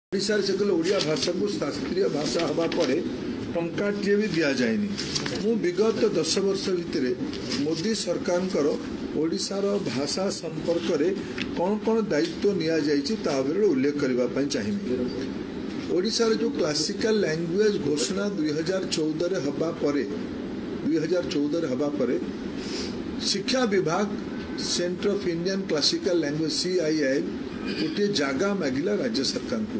ओडिशा से कहले ओडिया भाषा को शास्त्रीय भाषा हवा पर टंकाटे भी दि जाएनि। मु विगत 10 वर्ष भितर मोदी सरकार ओडिशार भाषा संपर्क में कौन कौन दायित्व निया जाइछि ता उपरे उल्लेख करने चाहिए। ओडिशार जो क्लासिकल लैंग्वेज घोषणा 2014 हवा पर शिक्षा विभाग centre of Indian classical language CIL गोटे जगह मागिला राज्य सरकार को।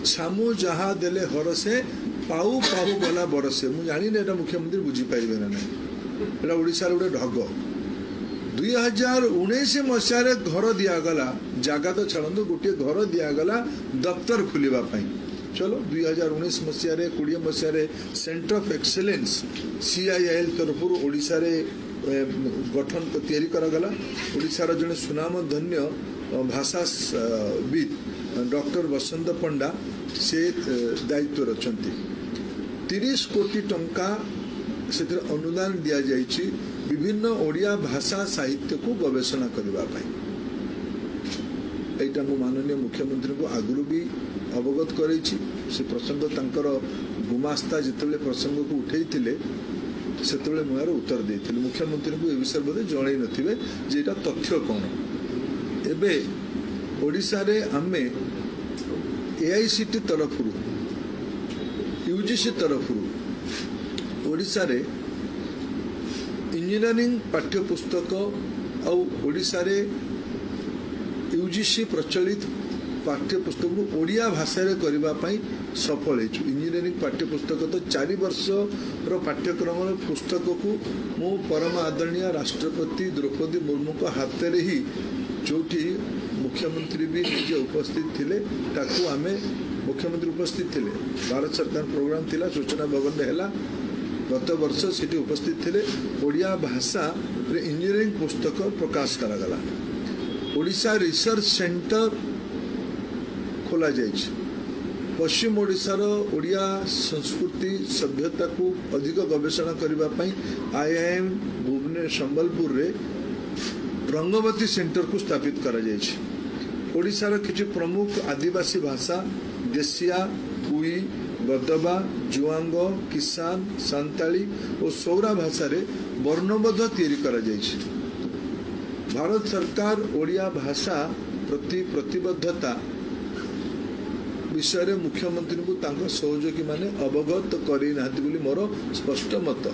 छामु जहा देले हरसे पाऊ पाऊ गला बरसे। मु जानी एटा मुख्यमंत्री बुझी पाइबे ना नहीं। एटा ओडिशा रे ढग 2019 मसीह घर दिगला जगह तो छाड़ू गोटे घर दिगला दफ्तर खोलिबा पई। चलो 2019 मसीह 20 मसीह सेंटर ऑफ एक्सेलेंस CIL तरफ ओडिशा रे गठन तैयारी करागला। ओडिशार जने सुनाम धन्य भाषाविद डॉक्टर वसंत पंडा से दायित्व रचंती। 30 कोटी टंका से अनुदान दिया जाइछि विभिन्न ओडिया भाषा साहित्य को गवेषणा करबा पई। एटा मु माननीय मुख्यमंत्री को आगुरु भी अवगत करैछि। से प्रसंग तांकर गुमास्ता जितबेले प्रसंग को उठैथिले सेतबेले मुआर उत्तर देथिले। मुख्यमंत्री को ए विषय बोले जणै नथिबे जे एटा तथ्य कोन। एबे ओडिशा रे आमे AICT तरफ UGC तरफ ओडिशा रे इंजीनियरिंग पाठ्यपुस्तक और ओडिशा रे UGC प्रचलित पाठ्यपुस्तक ओडिया भाषा रे करबा पई सफल हेछु। इंजीनियरिंग पाठ्यपुस्तक तो 4 वर्ष रो पाठ्यक्रम पुस्तक को मु परम आदरणीय राष्ट्रपति द्रौपदी मुर्मू को हाथ रे ही जोठी मुख्यमंत्री भी निजे उपस्थित थिले ताकू आमे मुख्यमंत्री उपस्थित थिले। भारत सरकार प्रोग्राम थिला सूचना भवन में हैला गत वर्ष सिटी उपस्थित थिले। ओडिया भाषा रे इंजीनियरिंग पुस्तक प्रकाश करागला। ओडिशा रिसर्च सेंटर खोला जाइछ। पश्चिम ओडिशार ओडिया संस्कृति सभ्यता को अधिक गवेषणा करबा पई IIM भुवनेश्वर संबलपुर रे रंगवती सेंटर को स्थापित करा जाइछ। ओडिशार किछि प्रमुख आदिवासी भाषा देसिया, कुई, गदबा, जुआंग, किसान, सांताली और सौरा भाषा रे वर्णबोध तैयारी करा जाइछ। भारत सरकार ओडिया भाषा प्रति प्रतिबद्धता विषय मुख्यमंत्री को तांको सहयोगी माने अवगत करी नाहति बोली मोर स्पष्ट मत।